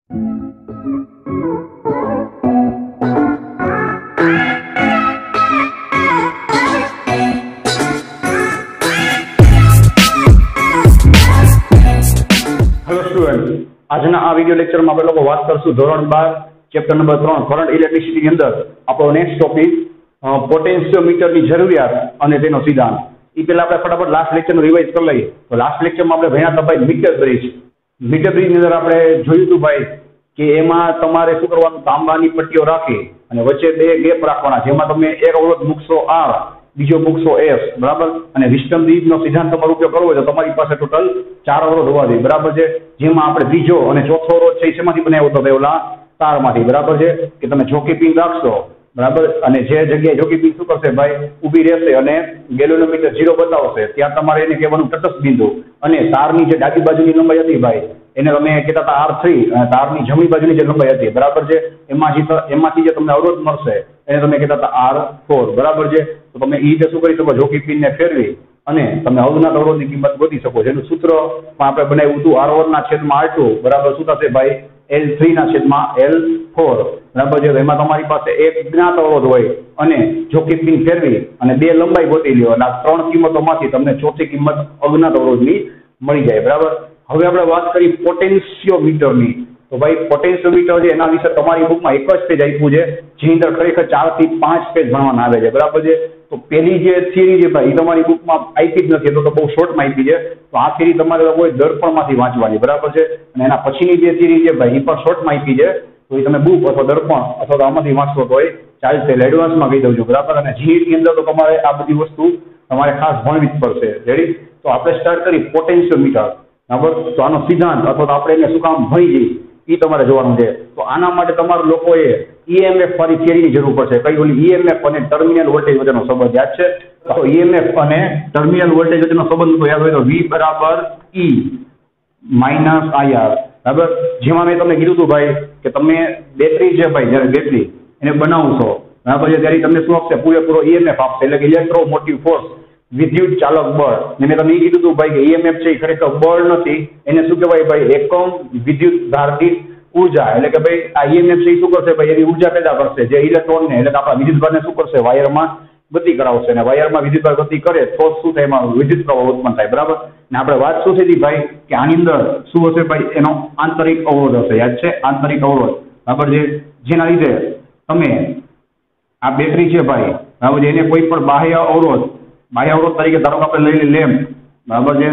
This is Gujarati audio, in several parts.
હેલો સ્ટુડન્ટ, આજના આ વિડિયો લેક્ચરમાં આપણે લોકો વાત કરશું ધોરણ 12 ચેપ્ટર નંબર 3 કરંટ ઇલેક્ટ્રિસિટી ની અંદર આપણો નેક્સ્ટ ટોપિક પોટેન્શિયોમીટરની જરૂરિયાત અને તેનો સિદ્ધાંત. એ પહેલા આપણે ફટાફટ લાસ્ટ લેક્ચરનું રિવાઇઝ કરી લઈએ. તો લાસ્ટ લેક્ચરમાં આપણે ભણ્યા હતા ભાઈ મીટર બ્રિજની અંદર આપણે જોયું હતું ભાઈ કે એમાં તમારે શું કરવાનું, તાંબાની પટ્ટીઓ રાખી અને વચ્ચે બે ગેપ રાખવાના, જેમાં તમે એક અવરોધ મૂકશો R, બીજો મૂકશો S, બરાબર. અને વિસ્ટમ બ્રિજનો સિદ્ધાંત તમારો ઉપયોગ કરવો હોય તો તમારી પાસે ટોટલ 4 અવરોધ હોવા જોઈએ, બરાબર છે. જેમાં આપણે ત્રીજો અને ચોથો અવરોધ છે એ શેમાંથી બનાવ્યો હતો? ઓલા તારમાંથી, બરાબર છે. કે તમે જોકી પિન રાખશો, બરાબર, અને જે જગ્યાએ જોકી પિન શું કરશે ભાઈ, ઊભી રહેશે અને ગેલ્વેનોમીટર 0 બતાવશે, ત્યાં તમારે એને કહેવાનું તટસ્થ બિંદુ. અને તારની જે ડાબી બાજુની લંબાઈ હતી ભાઈ, એને તમે કહેતા હતા R3, અને તારની જમણી બાજુની જે લંબાઈ હતી, બરાબર છે, એમાંથી જે તમને અવરોધ મળશે એને તમે કહેતા હતા R4, બરાબર છે. તો તમે એ રીતે શું કરી શકો, જોકી પિનને ફેરવી અને તમે અવજ્ઞાત અવરોધની કિંમત ગોતી શકો. જેનું સૂત્ર આપણે બનાવ્યું હતું R1/R2, બરાબર, શું થશે ભાઈ, L3/L4, બરાબર છે. એમાં તમારી પાસે એક જ્ઞાત અવરોધ હોય અને જોકી પિન ફેરવી અને બે લંબાઈ ગોતી લ્યો, અને આ ત્રણ કિંમતોમાંથી તમને ચોથી કિંમત અજ્ઞાત અવરોધની મળી જાય, બરાબર. હવે આપણે વાત કરી પોટેન્શિયોમીટરની. તો ભાઈ પોટેન્શિયોમીટર છે એના વિશે તમારી બુકમાં એક જ પેજ આપ્યું છે, જેની અંદર ખરેખર 4 થી 5 પેજ ભણવાના આવે છે, બરાબર છે. તો પેલી જે થિયરી છે ભાઈ, એ તમારી બુકમાં આપી જ નથી, તો બહુ શોર્ટમાં આપી છે. તો આ થિયરી તમારે કોઈ દર્પણમાંથી વાંચવાની, બરાબર છે. અને એના પછીની જે થિયરી છે ભાઈ, એ પણ શોર્ટમાં આપી છે. તો એ તમે બુક અથવા દર્પણ અથવા તો આમાંથી વાંચવો તો ચાલશે. એટલે એડવાન્સમાં કહી દઉં છું, બરાબર. અને જીઈની અંદર તો તમારે આ બધી વસ્તુ તમારે ખાસ ભણવી જ પડશે. રેડી? તો આપણે સ્ટાર્ટ કરી પોટેન્શિયોમીટર, બરાબર. તો આનો સિદ્ધાંત અથવા તો આપણે એને શું કામ ભણી જઈએ એ તમારે જોવાનું છે. તો આના માટે તમારા લોકોએ EMF વાળી થિયરીની જરૂર પડશે. કઈ ઓલી EMF અને ટર્મિનલ વોલ્ટેજ વચ્ચેનો સંબંધ યાદ છે? તો EMF અને ટર્મિનલ વોલ્ટેજ વચ્ચેનો સંબંધ તો યાદ હોય તો V = E - IR, બરાબર. જેમાં મેં તમને કીધું હતું ભાઈ કે તમે બેટરી છે ભાઈ, જ્યારે બેટરી એને બનાવશો, બરાબર છે, ત્યારે તમને શું આપશે? પૂરેપૂરો EMF આપશે, એટલે કે ઇલેક્ટ્રોમોટિવ ફોર્સ, વિદ્યુત ચાલક બળ. ને મેં તમને એ કીધું હતું ભાઈ કે EMF છે એ ખરેખર બળ નથી, એને શું કહેવાય ભાઈ? એકમ વિદ્યુત ધારથી ઉર્જા. એટલે કે ભાઈ આ EMF છે એ શું કરશે ભાઈ? એવી ઉર્જા પેદા કરશે જે ઇલેક્ટ્રોનને, એટલે કે આપણા વિદ્યુતભારને શું કરશે? વાયરમાં ગતિ કરાવશે. અને વાયરમાં વિદ્યુતભાર ગતિ કરે તો શું થાય? એમાં વિદ્યુત પ્રવાહ ઉત્પન્ન થાય, બરાબર. ને આપણે વાત શું થઈ ભાઈ કે આની અંદર શું હશે ભાઈ? એનો આંતરિક અવરોધ હશે, યાદ છે? આંતરિક અવરોધ, બરાબર છે. જેના લીધે તમે આ બેટરી છે ભાઈ, બરાબર છે, એને કોઈ પણ બાહ્ય અવરોધ તરીકે ધારો કે આપણે લઈ લેમ્પ, બરાબર છે,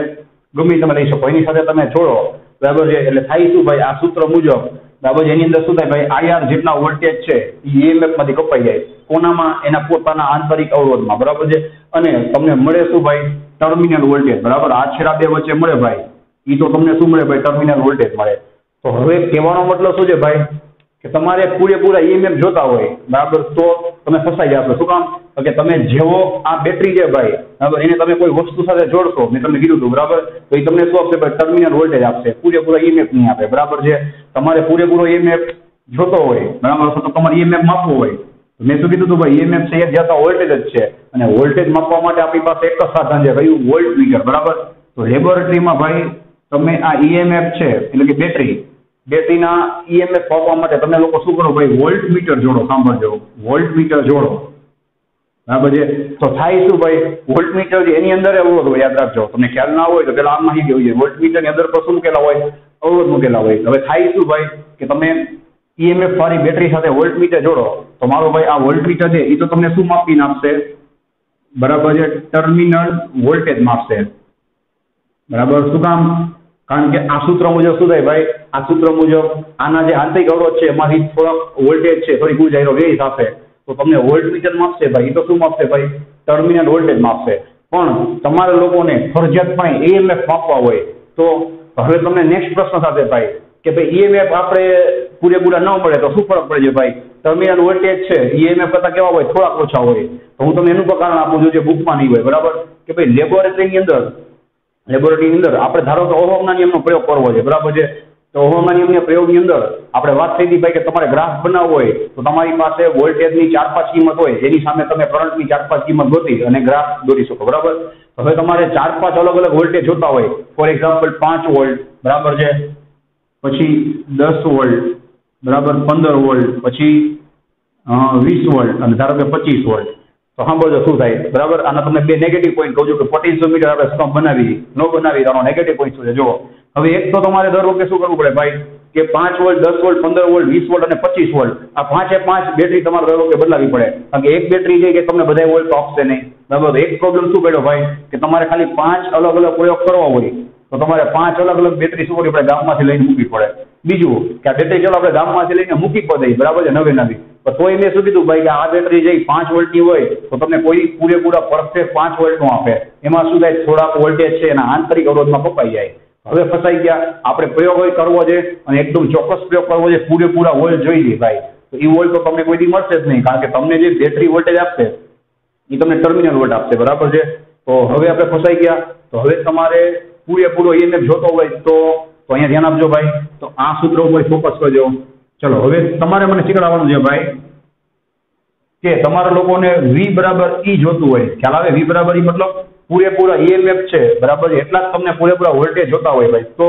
ગમે તમે લઈ શકો, એની સાથે તમે જોડો, બરાબર છે. એટલે થાય શું ભાઈ? આ સૂત્ર મુજબ, બરાબર છે, એની અંદર શું થાય ભાઈ? IR જેટલા વોલ્ટેજ છે એ EMF માંથી કપાઈ જાય. કોનામાં? એના પોતાના આંતરિક અવરોધમાં, બરાબર છે. અને તમને મળે શું ભાઈ? ટર્મિનલ વોલ્ટેજ, બરાબર. આ છેડા બે વચ્ચે મળે ભાઈ, એ તો તમને શું મળે ભાઈ? ટર્મિનલ વોલ્ટેજ મળે. તો હવે કહેવાનો મતલબ શું છે ભાઈ? કે તમારે પૂરેપૂરા EMF જોતા હોય, બરાબર, તો તમે ફસાઈ જશો. શું કામ? કે તમે જેવો આ બેટરી છે ભાઈ, બરાબર, એને તમે કોઈ વસ્તુ સાથે જોડશો, મેં તમને કીધું હતું, બરાબર, તો એ તમને શું આપશે ભાઈ? ટર્મિનલ વોલ્ટેજ આપશે, પૂરેપૂરા EMF નહીં આપે, બરાબર છે. તમારે પૂરેપૂરો EMF જોતો હોય, બરાબર, તો તમારે EMF માપવું હોય. મેં શું કીધું હતું ભાઈ? EMF છે એ જ્યાં વોલ્ટેજ જ છે, અને વોલ્ટેજ માપવા માટે આપણી પાસે એક જ સાધન છે, કયું? વોલ્ટમીટર, બરાબર. તો લેબોરેટરીમાં ભાઈ તમે આ EMF છે, એટલે કે બેટરીના EMF માપવા માટે તમે લોકો શું કરો ભાઈ? વોલ્ટમીટર જોડો. સાંભળજો, વોલ્ટમીટર જોડો, બરાબર છે. તો થાય શું ભાઈ? વોલ્ટમીટર છે એની અંદર અવરોધ હોય, યાદ રાખજો. તમને ખ્યાલ ના હોય તો પેલા આમ માહિતી હોવી જોઈએ. વોલ્ટમીટર ની અંદર પર શું મૂકેલા હોય? અવરોધ મૂકેલા હોય. હવે થાય શું ભાઈ કે તમે EMF વાળી બેટરી સાથે વોલ્ટમીટર જોડો, તો મારો ભાઈ આ વોલ્ટમીટર છે એ તો તમને શું માપીને આપશે? બરાબર છે, ટર્મિનલ વોલ્ટેજ માપશે, બરાબર. શું કામ? કારણ કે આ સૂત્ર મુજબ શું થાય ભાઈ? આ સૂત્ર મુજબ આના જે આંતરિક અવરોધ છે એમાંથી થોડોક વોલ્ટેજ છે, થોડીક ઉર્જા એનો વ્યય થશે, તો તમને વોલ્ટમીટર માપશે ભાઈ. એ તો શું માપશે ભાઈ? ટર્મિનલ વોલ્ટેજ માપશે. પણ તમારા લોકોને ફરજિયાતપણે EMF માપવા હોય તો હવે તમને નેક્સ્ટ પ્રશ્ન સાથે ભાઈ કે ભાઈ EMF આપણે પૂરેપૂરા ન મળે તો શું ફરક પડે છે ભાઈ? ટર્મિનલ વોલ્ટેજ છે EMF કરતા કેવા હોય? થોડાક ઓછા હોય. તો હું તમને એનું પણ કારણ આપું છું જે બુકમાં નહીં હોય, બરાબર. કે ભાઈ લેબોરેટરીની અંદર આપણે ધારો કે ઓહમના નિયમનો પ્રયોગ કરવો છે, બરાબર છે. તો ઓહમના નિયમના પ્રયોગની અંદર આપણે વાત થઈ હતી ભાઈ કે તમારે ગ્રાફ બનાવવો હોય તો તમારી પાસે વોલ્ટેજની 4-5 કિંમત હોય, એની સામે તમે કરંટની 4-5 કિંમત ગોતી અને ગ્રાફ દોરી શકો, બરાબર. હવે તમારે 4-5 અલગ અલગ વોલ્ટેજ જોતા હોય, ફોર એક્ઝામ્પલ 5 વોલ્ટ, બરાબર છે, પછી 10 વોલ્ટ, બરાબર 15 વોલ્ટ, પછી 20 વોલ્ટ અને ધારો કે 25 વોલ્ટ. તો સાંભળજો શું થાય, બરાબર. આના તમને બે નેગેટિવ પોઈન્ટ કહું છું કે પોટેન્શિયોમીટર આપણે સ્તંભ બનાવી ન બનાવી તો આનો નેગેટિવ પોઈન્ટ શું છે જુઓ. હવે એક તો તમારે દર વખતે શું કરવું પડે ભાઈ કે 5 વોલ્ટ, 10 વોલ્ટ, 15 વોલ્ટ, 20 વોલ્ટ અને 25 વોલ્ટ આ 5 બેટરી તમારે દર વખતે બદલાવી પડે. કારણ કે એક બેટરી છે કે તમને બધા વોલ્ટ આપશે નહીં, બરાબર. એક પ્રોબ્લેમ શું પડ્યો ભાઈ કે તમારે ખાલી 5 અલગ અલગ પ્રયોગ કરવા હોય તો તમારે 5 અલગ અલગ બેટરી શું કરવી પડે, ગામમાંથી લઈને મૂકવી પડે. બીજું કે આ બેટરી ચાલો આપણે ગામમાંથી લઈને મૂકી પડે, બરાબર છે, નવી. તોય મેં શું કીધું ભાઈ કે આ બેટરી જે 5 વોલ્ટની હોય તો તમને કોઈ પૂરેપૂરા પરફેક્ટ 5 વોલ્ટનું આપે. એમાં શું થાય, થોડાક વોલ્ટેજ છે એના આંતરિક અવરોધમાં કપાઈ જાય. હવે ફસાઈ ગયા. આપણે પ્રયોગ હોય કરવો છે અને એકદમ ચોક્કસ પ્રયોગ કરવો છે, પૂરેપૂરા વોલ્ટ જોઈએ ભાઈ. તો એ વોલ્ટ તો તમને કોઈ દી મળશે જ નહીં, કારણ કે તમને જે બેટરી વોલ્ટેજ આપશે એ તમને ટર્મિનલ વોલ્ટ આપશે, બરાબર છે. તો હવે આપણે ફસાઈ ગયા. તો હવે તમારે પૂરેપૂરો EMF જોતો હોય તો અહીંયા ધ્યાન આપજો ભાઈ. તો આ સૂત્ર ઉપર ફોકસ કરજો. ચલો હવે તમારે મને શીખવાડવાનું છે ભાઈ કે તમારા લોકોને V બરાબર E જોતું હોય. ખ્યાલ આવે? V બરાબર E મતલબ પૂરેપૂરા EMF છે, બરાબર, એટલા જ તમને પૂરેપૂરા વોલ્ટેજ જોતા હોય ભાઈ. તો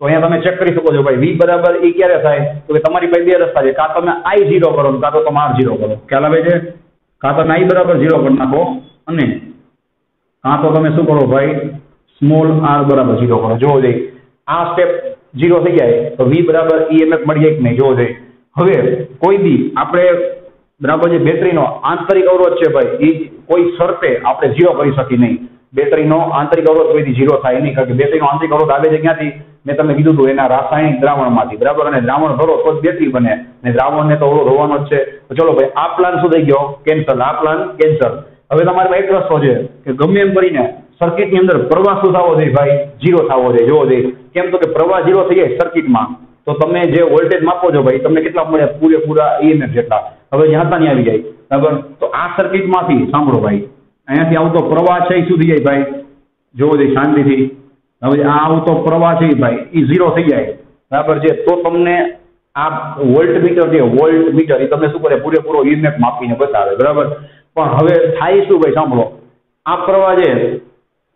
અહીંયા તમે ચેક કરી શકો છો ભાઈ V બરાબર E ક્યારે થાય તો કે તમારી પાસે બે રસ્તા છે, કાં તમે I0 કરો કાં તો તમે R0 કરો. ખ્યાલ આવે છે? કાં તમે I બરાબર 0 કરી નાખો અને કાં તો તમે શું કરો ભાઈ સ્મોલ r બરાબર 0 કરો. જોવો જોઈએ આ સ્ટેપ 0 થઈ જાય તો V બરાબર EMF મળી જાય કે નહીં, જોવો જોઈએ. હવે કોઈ બી આપણે બરાબર જે બેટરીનો આંતરિક અવરોધ છે ભાઈ એ કોઈ શરતે આપણે 0 કરી શકીએ નહીં. બેટરીનો આંતરિક અવરોધ કોઈથી 0 થાય નહીં, કારણ કે બેટરીનો આંતરિક અવરોધ આવે છે ક્યાંથી, મેં તમને કીધું હતું એના રાસાયણિક દ્રાવણમાંથી, બરાબર. અને દ્રાવણ ભરો તો જ બેટરી બને અને દ્રાવણને તો અવરોધ હોવાનો જ છે. તો ચલો ભાઈ આ પ્લાન શું થઈ ગયો, કેન્સલ. આ પ્લાન કેન્સલ. હવે તમારે એક રસ્તો છે કે ગમે એમ કરીને સર્કિટની અંદર પ્રવાહ શું થવો જોઈએ ભાઈ, 0 થવો જોઈએ. જોવો જોઈએ કેમ તો કે પ્રવાહ 0 થઈ જાય સર્કિટમાં તો તમે જે વોલ્ટેજ માપો છો ભાઈ તમને કેટલા મળે, પૂરેપૂરા EMF જેટલા. હવે જ્યાં ત્યાં આવી જાય, બરાબર. તો આ સર્કિટમાંથી સાંભળો ભાઈ, અહીંયાથી આવતો પ્રવાહ છે એ શું થઈ જાય ભાઈ, જોવો જોઈએ શાંતિથી. હવે આ આવતો પ્રવાહ છે ભાઈ એ 0 થઈ જાય, બરાબર છે. તો તમને આ વોલ્ટ મીટર છે, વોલ્ટ મીટર એ તમને શું કરે, પૂરેપૂરો EMF માપીને બતાવે, બરાબર. પણ હવે થાય શું ભાઈ સાંભળો, આ પ્રવાહ છે,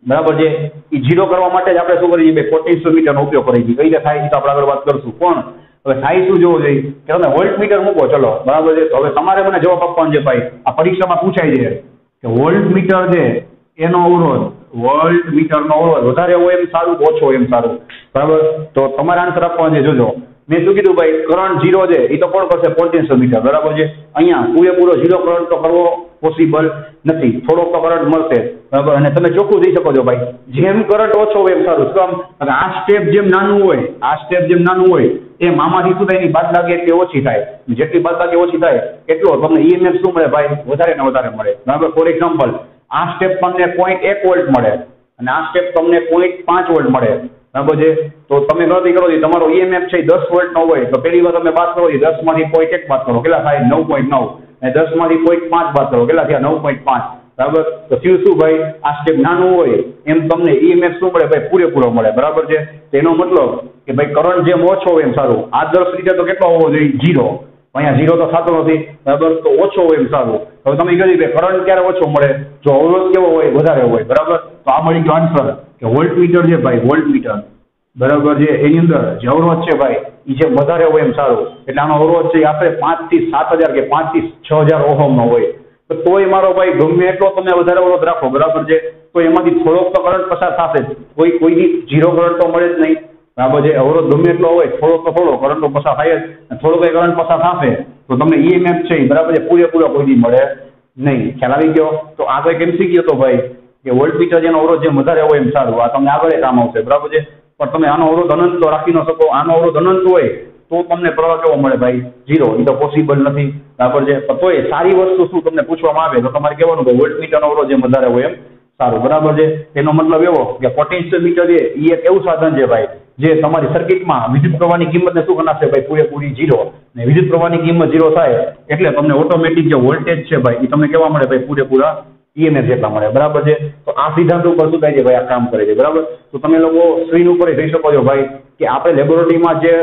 બરાબર છે, એ 0 કરવા માટે જ આપણે શું કરીએ ભાઈ પોટેન્શિયોમીટરનો ઉપયોગ કરીએ છીએ. કઈ રીતે થાય છે તો આપણે આગળ વાત કરશું. પણ હવે થાય શું જોવું જોઈએ કે તમે વોલ્ટ મીટર મૂકો, ચલો, બરાબર છે. તો હવે તમારે મને જવાબ આપવાનો છે ભાઈ, આ પરીક્ષામાં પૂછાય છે કે વોલ્ટ મીટર છે એનો અવરોધ, વોલ્ટ મીટરનો અવરોધ વધારે હોય એમ સારું ઓછો હોય એમ સારું, બરાબર. તો તમારે આન્સર આપવાનો છે. જોજો મેં શું કીધું ભાઈ, કરંટ 0 છે એ તો કોણ કરશે, પોટેન્શિયોમીટર, બરાબર છે. અહીંયા પૂરેપૂરો 0 કરંટ તો કરવો પોસિબલ નથી, થોડોક તો કરંટ મળશે, બરાબર. અને તમે ચોખ્ખું થઈ શકો છો ભાઈ, જેમ કરંટ ઓછો હોય એમ સારું. શું કામ? આ સ્ટેપ જેમ નાનું હોય, આ સ્ટેપ જેમ નાનું હોય એમ આમાંથી શું થાય, એની બાદબાકી એટલી ઓછી થાય. જેટલી બાદબાકી ઓછી થાય એટલો તમને EMF શું મળે ભાઈ, વધારે ને વધારે મળે, બરાબર. ફોર એક્ઝામ્પલ આ સ્ટેપ તમને 0.1 વોલ્ટ મળે અને આ સ્ટેપ તમને 0.5 વોલ્ટ મળે, બરાબર છે. તો તમે ગણતરી કરો તમારો EMF છે 10 વોલ્ટ નો હોય તો પેલી વાર તમે બાદ કરો 10 માંથી 0.1 બાદ કરો કેટલા થાય, 9.9. અને 10 માંથી 0.5 બાદ કરો કેટલા થયા, 9.5, બરાબર. તો થયું શું ભાઈ, આ સ્ટેપ નાનું હોય એમ તમને EMF શું મળે ભાઈ, પૂરેપૂરો મળે, બરાબર છે. તેનો મતલબ કે ભાઈ કરંટ જેમ ઓછો હોય એમ સારું. આદર્શ રીતે તો કેટલો હોવો જોઈએ, 0. અહીંયા 0 તો થતો નથી, બરાબર. તો ઓછો હોય એમ સારું. હવે તમે કહ્યું કે કરંટ ક્યારે ઓછો મળે, જો અવરોધ કેવો હોય, વધારે હોય, બરાબર. તો આ મળી ગયો આન્સર કે વોલ્ટ મીટર છે ભાઈ, વોલ્ટ મીટર, બરાબર છે. એની અંદર જે અવરોધ છે ભાઈ એ જે વધારે હોય એમ સારું. એટલે આનો અવરોધ છે આપણે 5 થી 7000 કે 5 થી 6000 ઓહમ નો હોય. તો તોય મારો ભાઈ ગમે એટલો તમે વધારે અવરોધ રાખો, બરાબર છે, તો એમાંથી થોડોક તો કરંટ પસાર થશે જ. કોઈની 0 કરંટ તો મળે જ નહીં, બરાબર છે. અવરોધ ગમે એટલો હોય થોડો કરંટ તો પસાર થાય જ. થોડો કઈ કરંટ પસાર થશે તો તમને EMF છે બરાબર છે પૂરેપૂરો કોઈ દી મળે નહીં. ખ્યાલ આવી ગયો? તો આગળ કેમ શીખી ગયો તો ભાઈ કે વોલ્ટ મીટર જેનો અવરોધ જે વધારે હોય એમ સારું. આ તમને આગળ કામ આવશે, બરાબર છે. પણ તમે આનો અવરોધ અનંત તો રાખી ન શકો. આનો અવરોધ અનંત હોય તો તમને પ્રવાહ કેવો મળે ભાઈ, 0. એ તો પોસિબલ નથી, બરાબર છે. પણ તોય સારી વસ્તુ શું તમને પૂછવામાં આવે તો તમારે કહેવાનું કે વોલ્ટ મીટરનો અવરોધ જે વધારે હોય એમ સારું, બરાબર છે. એનો મતલબ એવો કે પોટેન્શિયોમીટર છે એ એક એવું સાધન છે ભાઈ જે તમારી સર્કિટમાં વિદ્યુત પ્રવાહની કિંમતને શું કરનારશે ભાઈ, પૂરેપૂરી 0. અને વિદ્યુત પ્રવાહની કિંમત 0 થાય એટલે તમને ઓટોમેટિક જે વોલ્ટેજ છે ભાઈ એ તમને કેવા મળે ભાઈ, પૂરેપૂરા EMF જેટલા મળે, બરાબર છે. તો આ સિદ્ધાંત ઉપર શું થાય છે ભાઈ, આ કામ કરે છે, બરાબર. તો તમે લોકો સ્ક્રીન ઉપર જોઈ શકો છો ભાઈ કે આપણે લેબોરેટરીમાં જે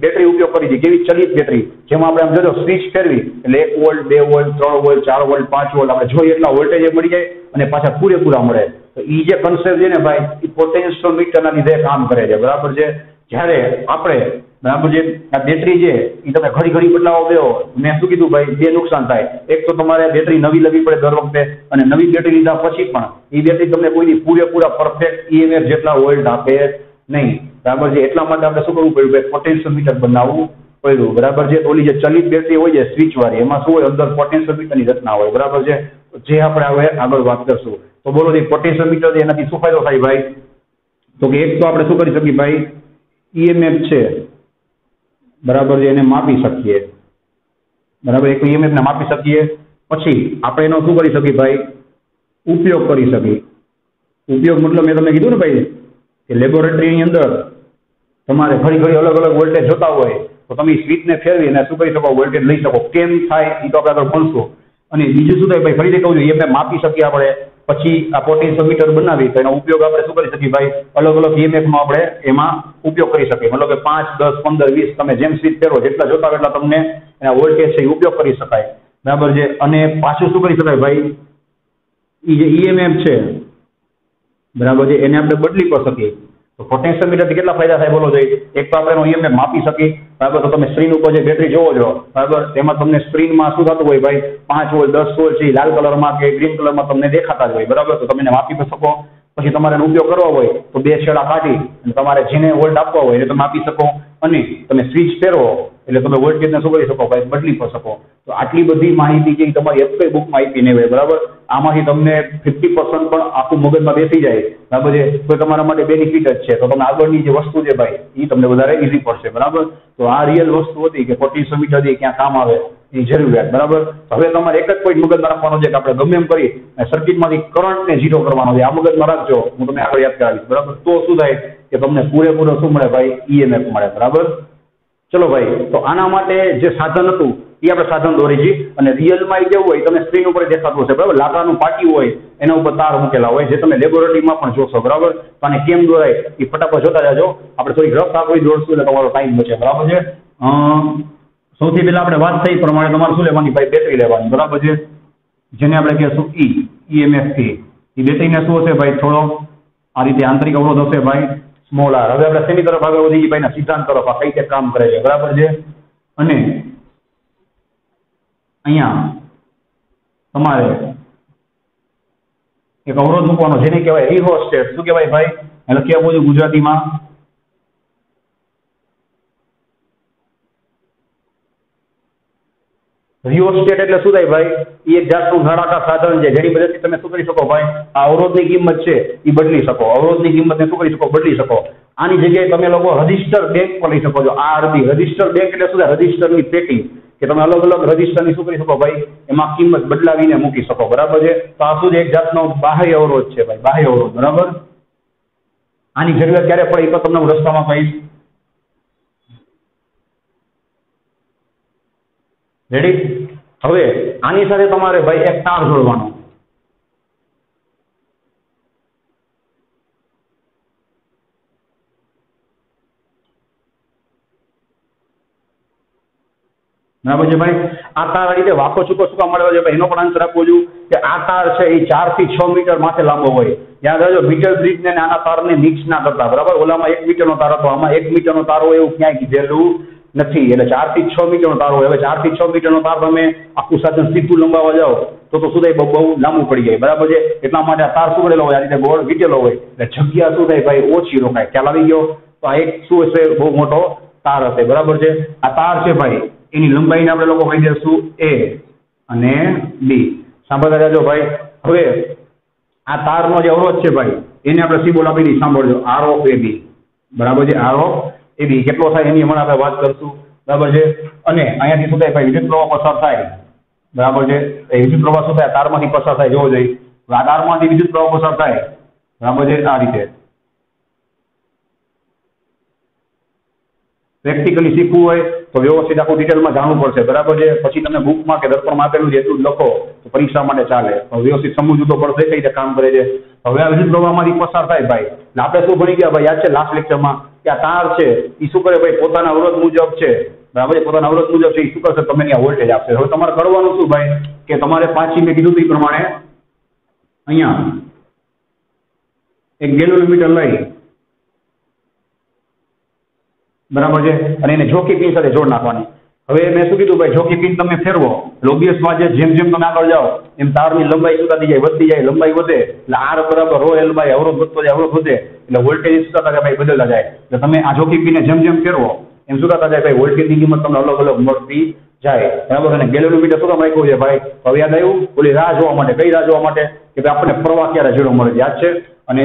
બેટરી ઉપયોગ કરી છે, કેવી ચલિત બેટરી, જેમાં આપણે આમ જોજો સ્વિચ ફેરવી એટલે 1 volt 2 volt 3 volt 4 volt 5 volt આપણે જોઈએ એટલા વોલ્ટેજ મળી જાય અને પાછા પૂરેપૂરા મળે. તો એ જે કન્સેપ્ટ છે ને ભાઈ એ પોટેન્શિયોમીટરના લીધે કામ કરે છે, બરાબર છે. જ્યારે આપણે બરાબર છે આ બેટરી છે એ તમે ઘડી ઘડી બદલાવો દેવો, મેં શું કીધું ભાઈ, બે નુકસાન થાય. એક તો તમારે બેટરી નવી લેવી પડે દર વખતે, અને નવી બેટરી લીધા પછી પણ એ બેટરી તમને કોઈ પૂરેપૂરા પરફેક્ટ ઈએમએફ જેટલા વોલ્ટ આપે નહીં. બરાબર છે, એટલા માટે આપણે શું કરવું પડ્યું, પોટેન્શિયોમીટર બનાવવું પડ્યું. બરાબર છે, ઓલી જે ચલિત બેટરી હોય છે સ્વિચ વાળી, એમાં શું હોય, અંદર પોટેન્શિયોમીટરની રચના હોય. બરાબર છે, જે આપણે હવે આગળ વાત કરશું. તો બોલો પોટેન્શિયોમીટર એનાથી શું ફાયદો થાય ભાઈ? તો કે એક તો આપણે શું કરી શકીએ ભાઈ, ઈએમએફ છે બરાબર છે એને માપી શકીએ. બરાબર, એક ઈએમએફ ને માપી શકીએ. પછી આપણે એનો શું કરી શકીએ ભાઈ, ઉપયોગ કરી શકીએ. ઉપયોગ મતલબ મેં તમને કીધું ને ભાઈ કે લેબોરેટરીની અંદર તમારે ઘણી ઘણી અલગ અલગ વોલ્ટેજ જોતા હોય તો તમે સ્વિચને ફેરવી અને શું કરી શકો, વોલ્ટેજ લઈ શકો. કેમ થાય એ તો આપણે આગળ ભણશું. અને બીજું શું થાય ભાઈ, ફરીથી કહું છું, એમને માપી શકીએ આપણે. પછી આ પોટેન્શિયોમીટર બનાવી તો એનો ઉપયોગ આપણે શું કરી શકીએ ભાઈ, અલગ અલગ ઈએમએફનો આપણે એમાં ઉપયોગ કરી શકીએ. મતલબ કે 5, 10, 15, 20 તમે જેમ સ્વિચ ફેરવો જેટલા જોતા હોય એટલા તમને એના વોલ્ટેજ છે એ ઉપયોગ કરી શકાય. બરાબર છે, અને પાછું શું કરી શકાય ભાઈ, એ જે ઈએમએફ છે બરાબર છે એને આપણે બદલી પણ શકીએ. તો પોટેન્શિયોમીટરથી કેટલા ફાયદા થાય બોલો જોઈએ? એક તો આપણે એનો ઈએમએફ માપી શકીએ. બરાબર, તો તમે સ્ક્રીન ઉપર જે બેટરી જોવો છો બરાબર, તેમાં તમને સ્ક્રીનમાં શું થતું હોય ભાઈ, 5 વોલ્ટ 10 વોલ્ટ છે લાલ કલરમાં કે ગ્રીન કલરમાં તમને દેખાતા જ હોય. બરાબર, તો તમે એને માપી પણ શકો. પછી તમારે એનો ઉપયોગ કરવો હોય તો બે છેડા કાઢી અને તમારે જેને વોલ્ટ આપવા હોય એટલે તમે આપી શકો. અને તમે સ્વિચ ફેરવો એટલે તમે વોલ્ટેજને શું કરી શકો ભાઈ, બદલી પણ શકો. તો આટલી બધી માહિતી જે તમારી એક બુકમાં આપી નહીં હોય બરાબર, આમાંથી તમને 50% પણ આખું મગજમાં બેસી જાય. બરાબર છે, તો તમારા માટે બેનિફિટ જ છે. તો તમે આગળની જે વસ્તુ છે ભાઈ એ તમને વધારે ઈઝી પડશે. બરાબર, તો આ રિયલ વસ્તુ હતી કે પોટેન્શિયોમીટર ક્યાં કામ આવે એ જરૂરિયાત. બરાબર, હવે તમારે એક જ પોઈન્ટ મગજમાં રાખવાનો છે કે આપણે ગમે એમ કરી સર્કિટમાંથી કરંટને ઝીરો કરવાનો છે. આ મગજમાં રાખજો, હું તમને આગળ યાદ કરાવીશ. બરાબર, તો શું થાય કે તમને પૂરેપૂરો શું મળે ભાઈ, ઈએમએફ મળે. બરાબર, ચલો ભાઈ, તો આના માટે જે સાધન હતું એ આપણે સાધન દોરી છીએ. અને રિયલમાં કેવું હોય, તમે સ્ક્રીન ઉપર દેખાતું હશે બરાબર, લાકડાનું પાટિયું હોય એના ઉપર તાર મૂકેલા હોય, જે તમે લેબોરેટરીમાં પણ જોશો. બરાબર, તો આને કેમ દોરાય એ ફટાફટ જોતા જાજો. આપણે થોડીક રફ આગળ દોડશું એટલે તમારો ટાઈમ બચે. બરાબર છે, સૌથી પહેલા આપણે વાત થઈ પ્રમાણે તમારે શું લેવાની ભાઈ, બેટરી લેવાની. બરાબર છે, જેને આપણે કહેશું ઈએમએફ થી. એ બેટરીને શું હશે ભાઈ, થોડો આ રીતે આંતરિક અવરોધ હશે ભાઈ, સ્મોલ આર. હવે આપણે શેની તરફ આગળ વધી ભાઈ, સિદ્ધાંત તરફ, આ કઈ રીતે કામ કરે છે. બરાબર છે, અને અહીંયા તમારે એક અવરોધ મૂકવાનો જેને કહેવાય રિહોસ્ટેટ. શું કહેવાય ભાઈ, એટલે કેવું બધું ગુજરાતીમાં રિયોસ્ટેટ એટલે શું થાય ભાઈ, એ એક જાતનું નળાકાર સાધન છે જેની મદદથી તમે શું કરી શકો ભાઈ, આ અવરોધની કિંમત છે એ બદલી શકો. અવરોધની કિંમતને શું કરી શકો, બદલી શકો. આની જગ્યાએ તમે લોકો રજિસ્ટર બેંક પર લઈ શકો છો. આરબી રજિસ્ટર બેંક એટલે શું થાય, રજિસ્ટરની પેટી કે તમે અલગ અલગ રજિસ્ટરની શું કરી શકો ભાઈ, એમાં કિંમત બદલાવીને મૂકી શકો. બરાબર છે, તો આ શું એક જાતનો બાહ્ય અવરોધ છે ભાઈ, બાહ્ય અવરોધ. બરાબર, આની જરૂરિયાત ક્યારે પડે એ તો તમને હું રસ્તામાં કહીશ. રેડી? હવે આની સાથે તમારે ભાઈ એક તાર જોડવાનો. બરાબર છે ભાઈ, આ તાર આ રીતે વાંકો ચૂકો શું કામ મળે છે ભાઈ, એનો પણ આન્સર આપવો જોઈએ કે આ તાર છે એ 4 થી 6 મીટર માથે લાંબો હોય. યાદ રાખજો, મીટર બ્રિજ ને આના તારને મિક્સ ના કરતા. બરાબર, ઓલામાં 1 મીટરનો તાર હતો, આમાં 1 મીટરનો તાર હોય એવું ક્યાંય કીધેલું નથી. એટલે 4 થી 6 મીટરનો તાર હોય. હવે 4 થી 6 મીટરનો તાર તમે આખું સાધન સીધું લંબાવવા જાઓ તો શું થાય, બહુ લાંબુ પડી જાય. બરાબર છે, એટલા માટે આ તાર શું કરેલો હોય, આ રીતે ગોળ વીટેલો હોય એટલે જગ્યા શું થાય ભાઈ, ઓછી રોકાય. ખ્યાલ આવી ગયો? તો આ એક શું હશે, બહુ મોટો તાર હશે. બરાબર છે, આ તાર છે ભાઈ, એની લંબાઈને આપણે લોકો કહી દઈશું એ અને બી. સાંભળતા રહેજો ભાઈ. હવે આ તારનો જે અવરોધ છે ભાઈ એને આપણે સિમ્બોલ આપી દઈએ. સાંભળજો, આર ઓફ એ બી. બરાબર છે, આર ઓફ એ બી કેટલો થાય એની હમણાં આપણે વાત કરશું. બરાબર છે, અને અહીંયાથી શું થાય ભાઈ, વિદ્યુત પ્રવાહ પસાર થાય. બરાબર છે, એ વિદ્યુત પ્રવાહ શું થાય, તારમાંથી પસાર થાય. જોવો જોઈએ, આ તારમાંથી વિદ્યુત પ્રવાહ પસાર થાય. બરાબર છે, આ રીતે. પ્રેક્ટિકલી શીખવું હોય તો વ્યવસ્થિત આખું ડિટેલમાં જાણવું પડશે. બરાબર છે, પછી તમે બુકમાં કે દર્પણમાં આપેલું છે એટલું જ લખો તો પરીક્ષા માટે ચાલે. વ્યવસ્થિત સમજવું તો પડશે કઈ રીતે કામ કરે છે. હવે આ વિદ્યુત પ્રવાહમાંથી પસાર થાય ભાઈ, એટલે આપણે શું ભણી ગયા ભાઈ, યાદ છે લાસ્ટ લેક્ચરમાં કે આ તાર છે એ શું કરે ભાઈ, પોતાના અવરોધ મુજબ છે. બરાબર છે, પોતાના અવરોધ મુજબ છે એ શું કરશે, તમને ત્યાં વોલ્ટેજ આપશે. હવે તમારે કરવાનું શું ભાઈ કે તમારે પાછી મેં કીધું એ પ્રમાણે અહીંયા એક ગેલોરીમીટર લઈ બરાબર છે, અને એને જોકી પિન સાથે જોડ નાખવાની. હવે મેં શું કીધું ભાઈ, જોકી પિન તમે ફેરવો લોબિયસમાં જેમ જેમ તમે આગળ જાઓ એમ તારની લંબાઈ શું થતી જાય, વધતી જાય, લંબાઈ વધે એટલે આર બરાબર રો એલ બાય અવરોધ વધતો જાય, અવરોધ વધે એટલે વોલ્ટેજ શું થતા જાય ભાઈ બદલતા જાય. એટલે તમે આ જોકી પિનને જેમ ફેરવો એમ શું થતા જાય ભાઈ, વોલ્ટેજની કિંમત તમને અલગ અલગ મળતી જાય. બરાબર. અને ગેલેરીમીટર શું કામ રાખ્યું છે ભાઈ, હવે યાદ આવ્યું ઓલી રાહ જોવા માટે. કઈ રાહ જોવા માટે કે ભાઈ આપણને પ્રવાહ ક્યારે ઝીરો મળે, યાદ છે. અને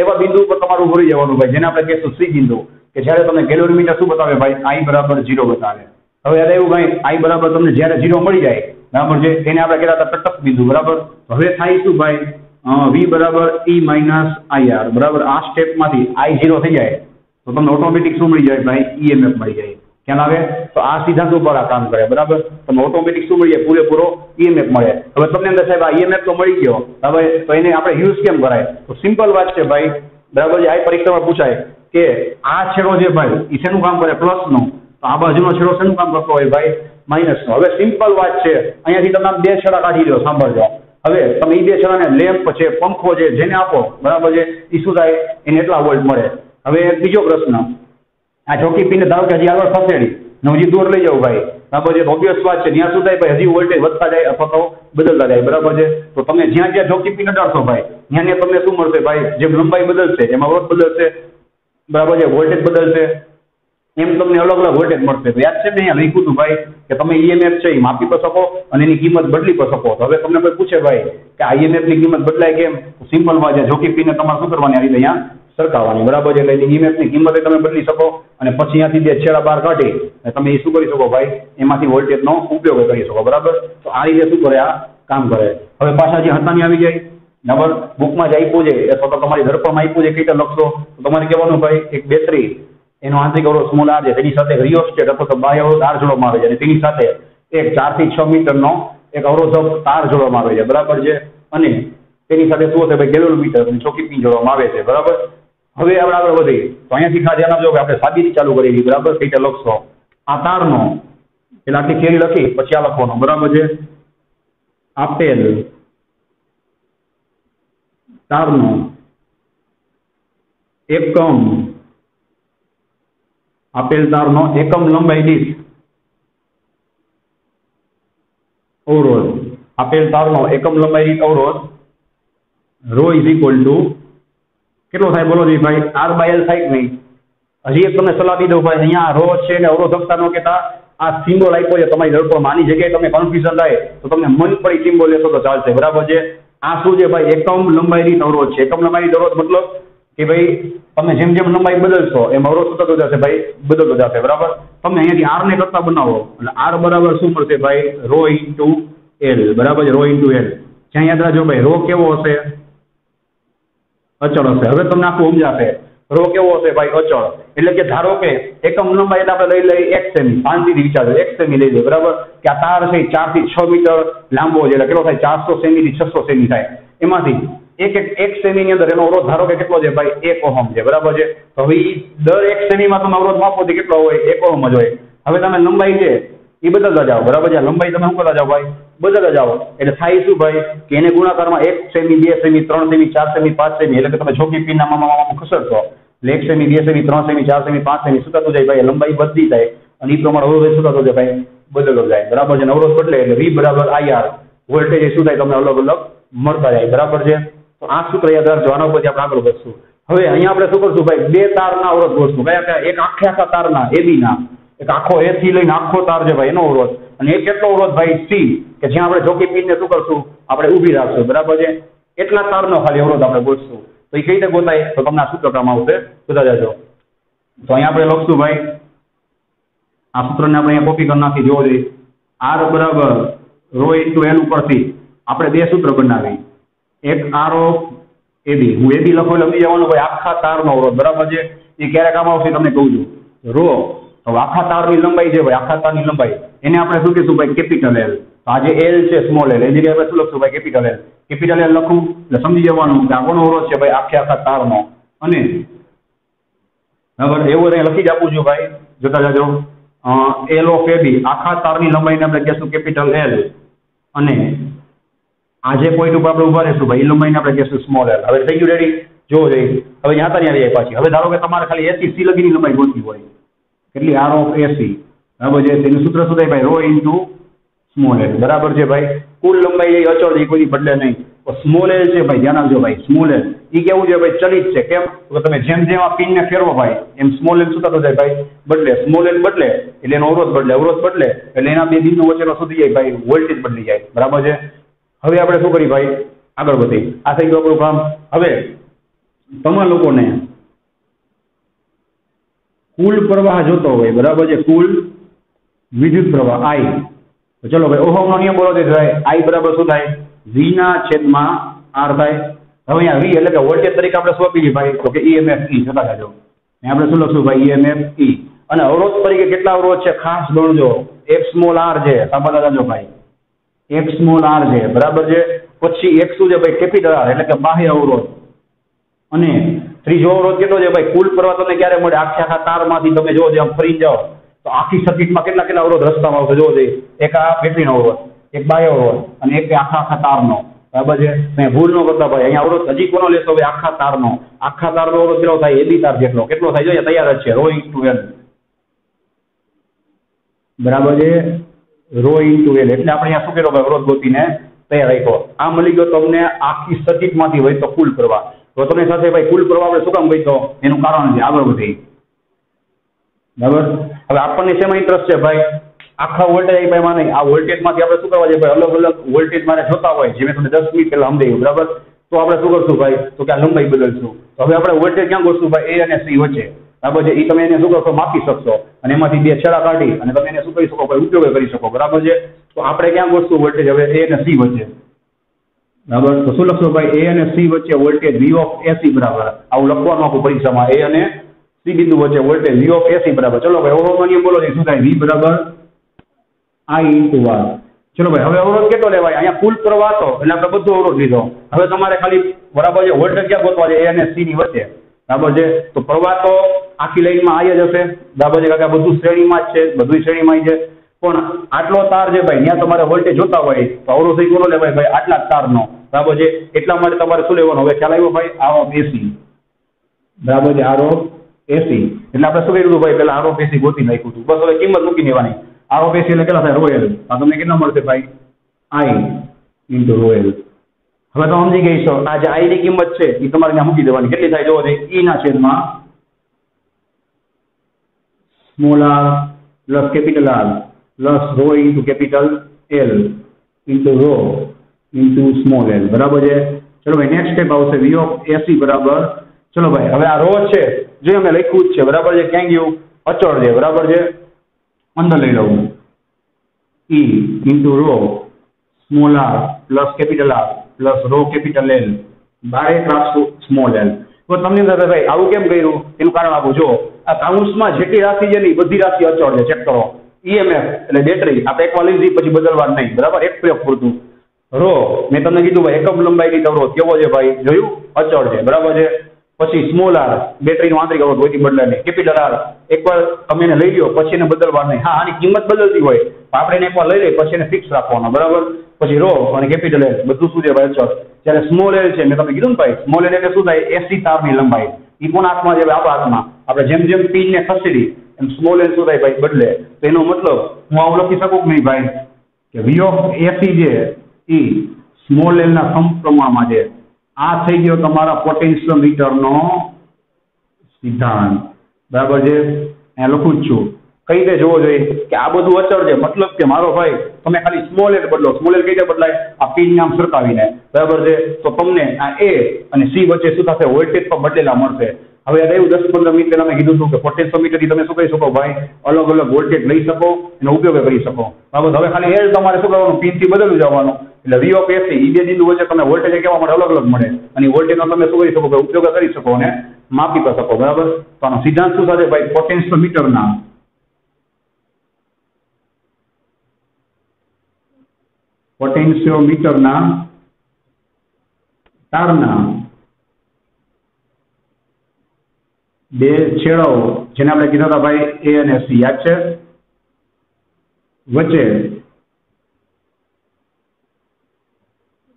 એવા બિંદુ પર તમારું ભરી જવાનું ભાઈ, જેને આપણે કહીશું સી બિંદુ, કે જ્યારે તમને ગેલેરીમીટર શું બતાવે ભાઈ, આઈ બરાબર 0 બતાવે. હવે યાદ આવ્યું ભાઈ, આઈ બરાબર તમને જ્યારે 0 મળી જાય બરાબર છે, એને આપણે કહેતા હતા તટસ્થ બિંદુ. બરાબર. હવે થાય શું ભાઈ, વી બરાબર ઈ માઇનસ આઈ આર. બરાબર. આ સ્ટેપમાંથી આઈ 0 થઈ જાય તો તમને ઓટોમેટિક શું મળી જાય ભાઈ, ઈએમએફ મળી જાય. ખ્યાલ આવે? તો આ સિદ્ધાંત ઉપર આ કામ કરે. બરાબર. તમને ઓટોમેટિક શું મળી જાય, પૂરેપૂરો ઈએમએફ મળે. હવે તમને અંદર સાહેબ આ ઈએમએફ તો મળી ગયો, હવે તો એને આપણે યુઝ કેમ કરાય? તો સિમ્પલ વાત છે ભાઈ. બરાબર છે. આ પરીક્ષામાં પૂછાય કે આ છેડો છે ભાઈ એ શેનું કામ કરે, પ્લસનું. તો આ બાજુનો છેડો શેનું કામ કરતો હોય ભાઈ, માઇનસનો. હવે સિમ્પલ વાત છે, અહીંયાથી તમે બે છેડા કાઢી લો, સાંભળજો. હવે તમે એ બે છેડાને લેમ્પ છે, પંખો છે, જેને આપો બરાબર છે, એ શું થાય, એને એટલા વોલ્ટ મળે. હવે બીજો પ્રશ્ન, આ જોકી પીને ધારો કે હજી આગળ ખસેડી ને હજી દૂર લઈ જાવ ભાઈ, બરાબર છે, ઓબ્વિયસ વાત છે, ત્યાં શું થાય ભાઈ, હજી વોલ્ટેજ વધતા જાય અથવા તો બદલતા જાય. બરાબર છે. તો તમે જ્યાં જોકી પીને અડાડશો ભાઈ, ત્યાં તમને શું મળશે ભાઈ, જેમ લંબાઈ બદલશે એમ અવરોધ બદલશે. બરાબર છે. વોલ્ટેજ બદલશે, એમ તમને અલગ અલગ વોલ્ટેજ મળશે. તો યાદ છે ને અહીંયા લખ્યું હતું ભાઈ કે તમે ઈએમએફ છે એ માપી પણ શકો અને એની કિંમત બદલી પણ શકો. તો હવે તમને કોઈ પૂછે ભાઈ કે આ ઈએમએફ ની કિંમત બદલાય કેમ, સિમ્પલ વાત છે, જોકી પીને તમારે શું કરવાની, આ રીતે અહીંયા સરખાવવાની. બરાબર છે. એટલે ઈએમએફ ની કિંમત તમે બદલી શકો અને પછી અહીંયાથી બે છેડા બહાર કાઢી તમે એ શું કરી શકો ભાઈ, એમાંથી વોલ્ટેજનો ઉપયોગ કરી શકો. બરાબર. તો આ રીતે શું કરે, આ કામ કરે. હવે પાછા જે હતા આવી જાય. બરાબર. બુકમાં જ આપ્યું છે અથવા તો તમારી ધરપણમાં આપ્યું છે, કઈ રીતે લખશો તો તમારે કહેવાનું ભાઈ, એક બેટરી, એનો આંતરિક અવરોધ સ્મોલ આર છે, તેની સાથે રિયોસ્ટેટ અથવા તો બાહ્ય અવરોધ આર જોડવામાં આવે છે અને તેની સાથે એક 4 થી 6 મીટરનો એક અવરોધક તાર જોડવામાં આવે છે. બરાબર છે. અને તેની સાથે શું હશે ભાઈ, ગેલોમીટર અને ચોકી પિન જોડવામાં આવે છે. બરાબર. હવે આપણે આગળ વધીએ તો અહીંયાથી ખાસ ધ્યાન આપજો કે આપણે સાબિતી ચાલુ કરી. બરાબર. કઈ રીતે લખશો, આ તારનો પેલા આખી થિયરી લખી પછી આ લખવાનું. બરાબર છે. આપેલ તારનો એકમ, આપેલ તારનો એકમ લંબાઈ દીઠ અવરોધ, આપેલ તારનો એકમ લંબાઈ દીઠ અવરોધ રો ઇઝ ઇક્વલ ટુ કેટલો થાય બોલો જી ભાઈ, આર બાય એલ થાય કે નહીં? હજી એક તમને સલાહ દઈ દઉં ભાઈ, અહીંયા રો છે ને અવરોધકતા નો કહેતા આ સિમ્બોલ આપ્યો છે તમારી દર્પણમાં, આની જગ્યાએ તમે કન્ફ્યુઝન થાય તો તમને મન પડી સિમ્બોલ લેશો તો ચાલશે. બરાબર છે. આ શું છે ભાઈ, એકમ લંબાઈ દીઠ અવરોધ છે. એકમ લંબાઈ દીઠ અવરોધ મતલબ કે ભાઈ તમે જેમ જેમ લંબાઈ બદલશો એમ અવરોધ શું થતો જશે ભાઈ, બદલતો જશે. બરાબર. તમે અહીંયાથી આર ને કરતા બનાવો એટલે આર બરાબર શું મળશે ભાઈ, રો ઇન્ટુ એલ. બરાબર છે. Rho into L. જ્યાં યાદ રાખજો ભાઈ, રો કેવો હશે, અચળ હશે. હવે તમને આખું સમજાશે, રો કેવો હશે ભાઈ, અચળ. એટલે કે ધારો કે એકમ લંબાઈ એટલે આપણે લઈ લઈએ 1 સેમી, શાંતિથી વિચારજો 1 સેમી લઈ લઈએ. બરાબર. કે આ તાર છે 4 થી 6 મીટર લાંબો છે એટલે કેટલો થાય, 400 સેમી થી 600 સેમી થાય. એમાંથી એક સેમી ની અંદર એનો અવરોધ ધારો કે કેટલો છે ભાઈ, 1 ઓહમ છે. બરાબર છે. તો હવે દર 1 સેમીમાં તમે અવરોધ માપો તો કેટલો હોય, 1 ઓહમ જ હોય. હવે તમે લંબાઈ છે એ બદલતા જાઓ. બરાબર છે. લંબાઈ તમે શું કરતા જાઓ ભાઈ, બદલતા જાઓ. એટલે થાય શું ભાઈ કે એને ગુણાકારમાં 1 semi, 2 semi, 3 semi, 4 semi, 5 semi, એટલે કે તમે જોકી પિનના મામા ખસેડશો એટલે 1 semi, 2 semi, 3 semi, 4 semi, 5 semi શું થતું જાય ભાઈ, લંબાઈ વધતી જાય અને એ પ્રમાણે અવરોધ શું થતો જાય ભાઈ, બદલતો જાય. બરાબર છે. અવરોધ બદલે એટલે વી બરાબર આઈ આર, વોલ્ટેજ શું થાય તમને અલગ અલગ મળતા જાય. બરાબર છે. તો આ સૂત્ર યાદ રાખજો, આના ઉપરથી આપણે આગળ વધશું. હવે અહીંયા આપણે શું કરશું ભાઈ, બે તારના અવરોધ ગોઠશું. કયા કયા? એક આખા તારના એબી ના, એક આખો એ થી લઈને આખો તાર છે ભાઈ એનો અવરોધ, અને એક કેટલો અવરોધ ભાઈ સી, કે જ્યાં આપણે જોકી પિનને શું કરશું, આપણે ઊભી રાખશું. બરાબર છે. એટલા તારનો ખાલી અવરોધ આપણે ગોઠશું. તો એ કઈ રીતે ગોતાય તો તમને આ સૂત્ર કામ આવશે, જોતા જાજો. તો અહીંયા આપણે લખશું ભાઈ, આ સૂત્રને આપણે અહીંયા કોપી કરી નાખી, જોવો જોઈએ. આર બરાબર રો ઇન્ટુ એલ ઉપરથી આપણે બે સૂત્ર બનાવી, એક આર ઓફ એબી, હું એબી લખો એટલે સમજી જવાનું ભાઈ આખા તારનો અવરોધ. બરાબર છે. એ ક્યારે કામ આવશે તમને કહું છું. રો તો આખા તારની લંબાઈ છે ભાઈ, આખા તારની લંબાઈ એને આપણે શું કહીશું ભાઈ, કેપિટલ એલ. તો આ જે એલ છે સ્મોલ એલ, એની જગ્યાએ આપણે શું લખશું ભાઈ, કેપિટલ એલ. કેપિટલ એલ લખું એટલે સમજી જવાનું કે આ કોનો અવરોધ છે ભાઈ, આખા તારનો. અને બરાબર એવું લખી જ આપું છું ભાઈ, જોતા જાજો. એલ ઓફ એબી આખા તારની લંબાઈને આપણે કહેશું કેપિટલ એલ, અને આ જે પોઈન્ટ ઉપર આપણે ઉભા રહીશું ભાઈ એ લંબાઈને આપણે કહેશું સ્મોલ એલ. હવે થઈ ગયું રેડી, જોવો જોઈએ. હવે ત્યાં આવી જાય પાછી. હવે ધારો કે તમારે ખાલી એ થી સી લગીની લંબાઈ ગોતવી હોય, કેટલી આર ઓફ એસી બરાબર છે તેનું સૂત્ર શું થાય ભાઈ રો ઇન્ટુ સ્મોલ એલ બરાબર છે ભાઈ કુલ લંબાઈ એ અચળ છે કોઈ બદલે નહીં તો સ્મોલ એલ છે ભાઈ ધ્યાન આપજો ભાઈ સ્મોલ એલ એ કેવું છે ભાઈ ચલિત છે કેમ તો તમે જેમ જેમ આ પિનને ફેરવો ભાઈ એમ સ્મોલ એલ શું થતો જાય ભાઈ બદલે સ્મોલ એલ બદલે એટલે એનો અવરોધ બદલે એટલે એના બે બિંદુ વચ્ચેનો સુધી જાય ભાઈ વોલ્ટેજ બદલી જાય બરાબર છે હવે આપણે શું કરીએ ભાઈ આગળ વધી આ થઈ ગયું આપણું કામ હવે તમારા લોકોને કુલ પ્રવાહ જોતો હોય બરાબર છે કુલ વિદ્યુત પ્રવાહ આઈ તો ચલો ભાઈ ઓહમનો નિયમ બોલો છે ભાઈ આઈ બરાબર શું થાય V ના છેદમાં R થાય હવે અહીંયા V એટલે કે વોલ્ટેજ તરીકે આપણે શું આપી ભાઈ તો કે EMF E જોતા જાજો આપણે શું લખશું ભાઈ EMF E અને અવરોધ તરીકે કેટલા અવરોધ છે ખાસ ગણજો એક સ્મોલ r છે સાંભળતા જાજો ભાઈ એક સ્મોલ r છે બરાબર છે પછી એક શું છે ભાઈ કેપિટલ R એટલે કે બાહ્ય અવરોધ અને ત્રીજો અવરોધ કેટલો છે ભાઈ કુલ પ્રવાહ તમને ક્યારે મળે આખા તારમાંથી તમે જોવો આમ ફરી જાઓ તો આખી સર્કિટમાં કેટલા અવરોધ રસ્તામાં આવશે જોવો જોઈએ એક આ બેટરીનો અવરોધ એક બાહ્ય અવરોધ અને એક આખા તારનો બરાબર છે તમે ભૂલ ન કરતા ભાઈ અહીંયા અવરોધ હજી કોનો લેશો હવે આખા તારનો અવરોધ કેટલો થાય એબી તાર જેટલો કેટલો થાય જોઈએ તૈયાર જ છે રો ઇન્ટુ એલ બરાબર છે રો ઇન્ટુ એલ એટલે આપણે અહીંયા શું કર્યો ભાઈ અવરોધ ગોતીને તૈયાર રાખ્યો આ મળી ગયો તમને આખી સર્કિટમાંથી હોય તો કુલ પ્રવાહ તો તમે સાથે ભાઈ કુલ પ્રવાહ આપણે શું કામ કહી તો એનું કારણ છે આગળ વધી બરાબર હવે આપણને શેમાં ઇન્ટરેસ્ટ છે ભાઈ આખા વોલ્ટેજ આઈમાં નહીં આ વોલ્ટેજમાંથી આપણે શું કરવા છે ભાઈ અલગ અલગ વોલ્ટેજ મારે જોતા હોય જે મેં તમને 10 મિનિટ પહેલા સમજાવ્યું બરાબર તો આપણે શું કરશું ભાઈ તો કે આ લંબાઈ બદલશું તો હવે આપણે વોલ્ટેજ ક્યાં ગોતશું ભાઈ એ અને સી વચ્ચે બરાબર છે એ તમે એને શું કરશો માપી શકશો અને એમાંથી બે છેડા કાઢી અને તમે એને શું કરી શકો ભાઈ ઉપયોગ કરી શકો બરાબર છે તો આપણે ક્યાં ગોતશું વોલ્ટેજ હવે એ અને સી વચ્ચે બરાબર તો શું લખશો ભાઈ એ અને સી વચ્ચે વોલ્ટેજ V ઓફ એસી બરાબર આવું લખવાનું આખું પરીક્ષામાં એ અને સી બિંદુ વચ્ચે વોલ્ટેજ V ઓફ એસી બરાબર ચલો ભાઈ ઓહમનો નિયમ બોલો શું થાય V બરાબર I ઇન્ટુ R ચલો ભાઈ હવે અવરોધ કેટલો લેવાય અહીંયા કુલ પ્રવાહ તો એટલે આપણે બધો અવરોધ લીધો હવે તમારે ખાલી બરાબર છે વોલ્ટેજ ક્યાં ગોતવા છે એ અને સી ની વચ્ચે બરાબર છે તો પ્રવાહ તો આખી લાઈનમાં આઈ જ હશે બરાબર છે કારણ કે બધું શ્રેણીમાં જ છે બધું શ્રેણીમાં છે પણ આટલો તાર છે ભાઈ ત્યાં તમારે વોલ્ટેજ જોતા હોય તો અવરોધ કોનો લેવાય ભાઈ આટલા તારનો બરાબર છે એટલા માટે તમારે શું લેવાનું હવે ખ્યાલ આવ્યો ભાઈ આર ઓફ એસી બરાબર છે આર ઓફ એસી એટલે આપણે શું કર્યું ભાઈ પેલા આર ઓફ એસી ગોતી નાખ્યું હતું બસ હવે કિંમત મૂકી દેવાની આર ઓફ એસી એટલે કેટલા થાય રોયલ આ તમને કેટલા મળશે ભાઈ આઈ ઇન્ટુ રોયલ હવે તો સમજી ગઈ છો આ જે આઈ ની કિંમત છે એ તમારે ત્યાં મૂકી દેવાની કેટલી થાય જોવો ઈ ના છેદમાં small r plus capital R plus rho into capital L into rho into small L બરાબર છે ચલો ભાઈ નેક્સ્ટ સ્ટેપ આવશે V ઓફ એસી બરાબર ચલો ભાઈ હવે આ રો છે જે અમે લખ્યું જ છે બરાબર છે ક્યાં ગયું અચળ છે બરાબર છે અંદર લઈ લઉં E into rho small r plus capital R plus rho capital L બારે રાખશું સ્મોલ એલ તો તમને દાદા ભાઈ આવું કેમ કર્યું એનું કારણ આપું જો આ કાઉન્સમાં જેટલી રાશિ છે ને બધી રાશિ અચળ છે ચેક કરો EMF એટલે બેટરી આપણે એકવાર લઈ જઈએ પછી બદલવાનું નહીં બરાબર એક પ્રયોગ પૂરતું રો મેં તમને કીધું ભાઈ એકમ લંબાઈની અવરોધ કેવો છે ભાઈ જોયું અચળ છે બરાબર છે પછી સ્મોલ આર બેટરીનો આંતરિક અવરોધ હોયથી બદલાય નહીં કેપિટલ આર એકવાર તમે એને લઈ લો પછી એને બદલવાનું નહીં હા આની કિંમત બદલતી હોય આપણે એને એકવાર લઈ લઈએ પછી એને ફિક્સ રાખવાનો બરાબર પછી રો અને કેપિટલ એલ બધું શું છે ભાઈ અચળ જ્યારે સ્મોલ એલ છે મેં તમને કીધું ને ભાઈ સ્મોલ એલ એટલે શું થાય એસી તારની લંબાઈ એ કોના હાથમાં છે આપણા હાથમાં આપણે જેમ જેમ પિનને ખસેડી એમ સ્મોલ એલ શું થાય ભાઈ બદલે તો એનો મતલબ હું આવું લખી શકું કે નહીં ભાઈ કે V ઓફ એસી છે એ સ્મોલ એલ ના સમપ્રમાણમાં છે આ થઈ ગયો તમારા પોટેન્શિયોમીટરનો સિદ્ધાંત બરાબર છે અહીંયા લખું જ છું કઈ રીતે જોવો જોઈએ કે આ બધું અચળ છે મતલબ કે મારો ભાઈ તમે ખાલી સ્મોલ એલ બદલો સ્મોલ એલ કઈ રીતે બદલાય આ પિન નામ સરકાવીને બરાબર છે તો તમને આ એ અને સી વચ્ચે શું થશે વોલ્ટેજ પણ બદલેલા મળશે હવે આ 10-15 મિનિટ પહેલા મેં કીધું હતું કે પોટેન્શિયોમીટર તમે શું કરી શકો ભાઈ અલગ અલગ વોલ્ટેજ લઈ શકો એનો ઉપયોગ કરી શકો બરાબર હવે ખાલી એ તમારે શું કરવાનું પિનથી બદલવું જવાનું એટલે V ઓફ એસી એ બે બિંદુ વચ્ચે તમને વોલ્ટેજ કેવા મળે અલગ અલગ મળે અને વોલ્ટેજનો તમે શું કરી શકો ભાઈ ઉપયોગ કરી શકો અને માપી પણ શકો બરાબર તો આનો સિદ્ધાંત શું સાથે ભાઈ પોટેન્શિયોમીટરના તારના બે છેડાઓ જેને આપણે કીધા હતા ભાઈ એ અને સી યાદ છે વચ્ચે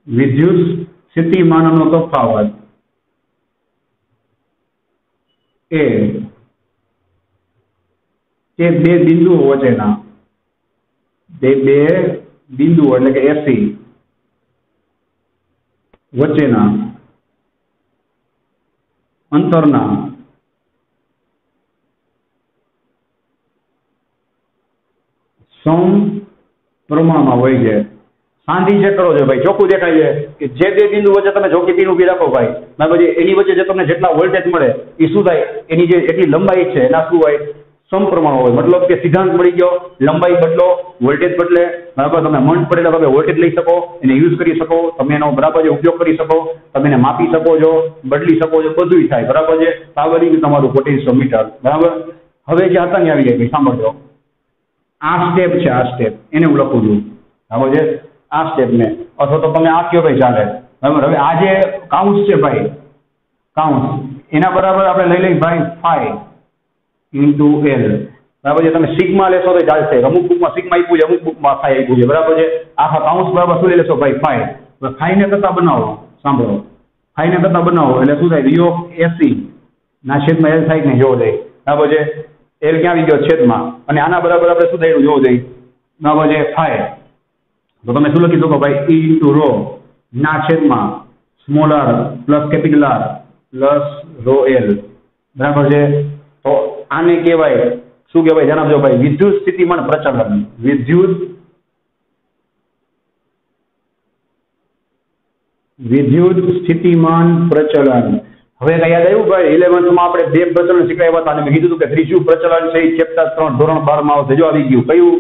વિદ્યુત સ્થિતિમાનનો તફાવત એ કે બે બિંદુઓ વચ્ચેના બે બિંદુઓ એટલે કે એસી વચ્ચેના અંતરના સમપ્રમાણમાં હોય છે। શાંતિ ચેક કરો છો ભાઈ, ચોખ્ખું દેખાય છે કે જે બે બિંદુ વચ્ચે તમે જોકી પીન ઉભી રાખો ભાઈ, પછી એની વચ્ચે જે તમને જેટલા વોલ્ટેજ મળે એ શું થાય, એની જે એટલી લંબાઈ છે એના શું હોય, સમપ્રમાણ હોય। મતલબ કે સિદ્ધાંત મળી ગયો, લંબાઈ બદલો વોલ્ટેજ બદલે, બરાબર। તમે મન પડે તો તમે વોલ્ટેજ લઈ શકો, એને યુઝ કરી શકો, તમે એનો બરાબર છે ઉપયોગ કરી શકો, તમે એને માપી શકો છો, બદલી શકો છો, બધું થાય, બરાબર છે। આ બની ગયું તમારું પોટેન્શિયોમીટર, બરાબર। હવે જે હતા ને આવી ગયા સાંભળજો, આ સ્ટેપ છે, આ સ્ટેપ એને હું લખું છું, બરાબર છે। આ સ્ટેપ ને અથવા તો તમે આ કયો ભાઈ ચાલે, બરાબર। હવે આ જે કાઉન્સ છે ભાઈ, કાઉન્સ એના બરાબર આપણે લઈ લઈએ ભાઈ 5 ઇન્ટુ એલ, બરાબર છે। તમે સિગ્મા લેશો તો ચાલશે, અમુક બુકમાં સિગ્મા આપ્યું છે, અમુક બુકમાં 5 આપ્યું છે, બરાબર છે। આખા કાઉન્સ બરાબર શું લઈ લેશો ભાઈ 5, હવે 5 ને કરતા બનાવો, સાંભળો 5 ને કરતા બનાવો એટલે શું થાય, v ઓફ એસી ના છેદમાં એલ થાય ને જોવો જાય, બરાબર છે। એલ ક્યાં આવી ગયો છેદમાં, અને આના બરાબર આપણે શું થયું જોવો જાય, બરાબર છે 5, તો તમે શું લખી શકો ભાઈ, ઈ ઇન્ટુ રો ના છેદમાં small r plus capital R plus rho L, બરાબર છે। તો આને કહેવાય શું કહેવાય જણાવજો ભાઈ, વિદ્યુત સ્થિતિમાન પ્રચલન, વિદ્યુત સ્થિતિમાન પ્રચલન। હવે કઈ યાદ આવ્યું ભાઈ, 11th માં આપણે બે પ્રચલન શીખવાયા હતા અને મેં કીધું હતું કે ત્રીજું પ્રચલન છે એ ચેપ્ટર 3 ધોરણ 12 માં આવશે, જો આવી ગયું કયું,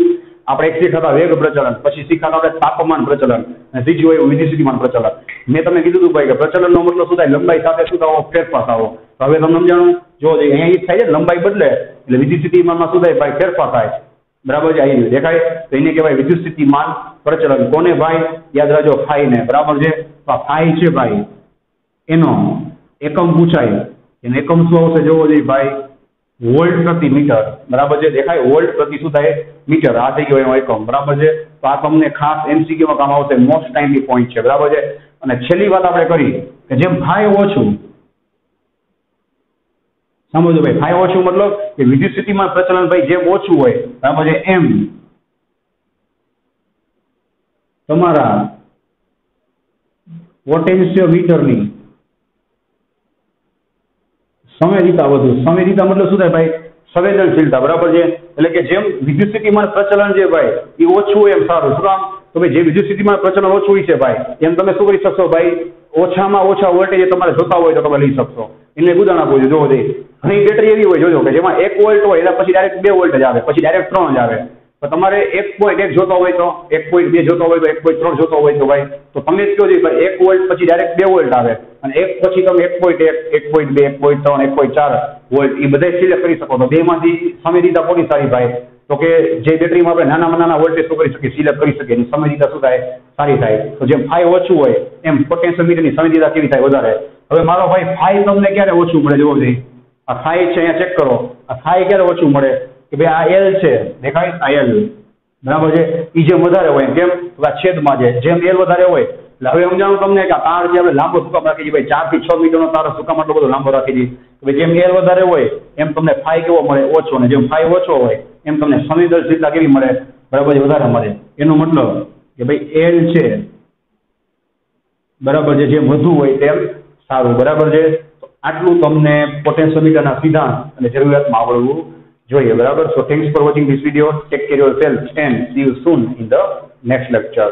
આપણે એક શીખાતા વેગ પ્રચલન, પછી શીખાતા આપણે તાપમાન પ્રચલન, અને ત્રીજું હોય વિદ્યુત સ્થિતિમાન પ્રચલન। મેં તમને કીધું હતું ભાઈ કે પ્રચલનનો મતલબ શું થાય, લંબાઈ સાથે શું થવો, ફેરફાર થવો। તો હવે તમને સમજાણું, જો અહીંયા એ થાય છે લંબાઈ બદલે એટલે વિદ્યુત સ્થિતિમાનમાં શું થાય ભાઈ, ફેરફાર થાય, બરાબર છે। અહીં દેખાય તો એને કહેવાય વિદ્યુત સ્થિતિમાન પ્રચલન। કોને ભાઈ, યાદ રાખજો ફાઈ ને, બરાબર છે। તો આ ફાઈ છે ભાઈ, એનો એકમ પૂછાય, એનો એકમ શું આવશે જોવો જોઈએ ભાઈ, વોલ્ટ પ્રતિ મીટર, બરાબર છે। દેખાય વોલ્ટ પ્રતિ શું થાય મીટર, આ થઈ ગયો એનો એકમ, બરાબર છે। તો આ તમને ખાસ એમસીક્યુ માં કામ આવશે, મોસ્ટ ટાઈમની પોઈન્ટ છે, બરાબર છે। અને છેલ્લી વાત આપણે કરી કે જેમ ફાઈ ઓછું, સમજો ભાઈ ફાઈ ઓછું મતલબ કે વિદ્યુત સ્થિતિમાન પ્રચલન ભાઈ જેમ ઓછું હોય, બરાબર છે, એમ તમારા પોટેન્શિયોમીટરની સંવેદિતા વધુ, સંવેદિતા મતલબ શું થાય ભાઈ, સંવેદનશીલતા, બરાબર છે। એટલે કે જેમ વિદ્યુત સ્થિતિમાન પ્રચલન છે ભાઈ એ ઓછું હોય એમ સારું, શું કામ, તો ભાઈ જે વિદ્યુત સ્થિતિમાન પ્રચલન ઓછું હોય છે ભાઈ, એમ તમે શું કરી શકશો ભાઈ, ઓછામાં ઓછા વોલ્ટેજ તમારે જોતા હોય તો તમે લઈ શકશો। એને એક ઉદાહરણ આપું છું, જોવો જોઈએ, ઘણી બેટરી એવી હોય જોજો કે જેમાં 1 વોલ્ટ હોય એના પછી ડાયરેક્ટ 2 વોલ્ટ જ આવે, પછી ડાયરેક્ટ 3 જ આવે, તો તમારે 1.1 જોતો હોય તો 1.2 જોતો હોય તો 1.3 જોતો હોય તો ભાઈ, તો તમે જ કહો છો ભાઈ 1 વોલ્ટ પછી ડાયરેક્ટ 2 વોલ્ટ આવે, અને એક પછી તમે 1.1 1.2 1.3 1.4 વોલ્ટ એ બધા સિલેક્ટ કરી શકો। તો બેમાંથી સંવેદિતા કોની સારી ભાઈ, તો કે જે બેટરીમાં આપણે નાનામાં નાના વોલ્ટેજ શું કરી શકીએ, સિલેક્ટ કરી શકીએ, એની સંવેદિતા શું થાય, સારી થાય। તો જેમ ફાઈ ઓછું હોય એમ પોટેન્શિયોમીટરની સંવેદિતા કેવી થાય, વધારે। હવે મારો ભાઈ ફાઈ તમને ક્યારે ઓછું મળે જોવો જોઈએ, આ ફાઈ છે અહીંયા ચેક કરો, આ ફાઈ ક્યારે ઓછું મળે કે ભાઈ આ એલ છે, દેખાય આ એલ, બરાબર છે, એ જેમ વધારે હોય કેમ, તો આ છેદમાં છે, જેમ એલ વધારે હોય એટલે હવે સમજાણું તમને કે આ તાર જે આપણે લાંબો સુકામ રાખી દઈએ ભાઈ, 4 થી 6 મીટરનો તાર સુકામ આટલો બધો લાંબો રાખી દઈએ, ભાઈ જેમ એલ વધારે હોય એમ તમને ફાઈ કેવો મળે, ઓછો, અને જેમ ફાઈ ઓછો હોય એમ તમને સંવેદનશીલતા કેવી મળે, બરાબર છે, વધારે મળે। એનો મતલબ કે ભાઈ એલ છે, બરાબર છે, જેમ વધુ હોય તેમ સારું, બરાબર છે। તો આટલું તમને પોટેન્શિયોમીટરના સિદ્ધાંત અને જરૂરિયાતમાં આવડવું જોઈએ, બરાબર। સો thanks for watching this video, take care yourself and C you soon in the next lecture.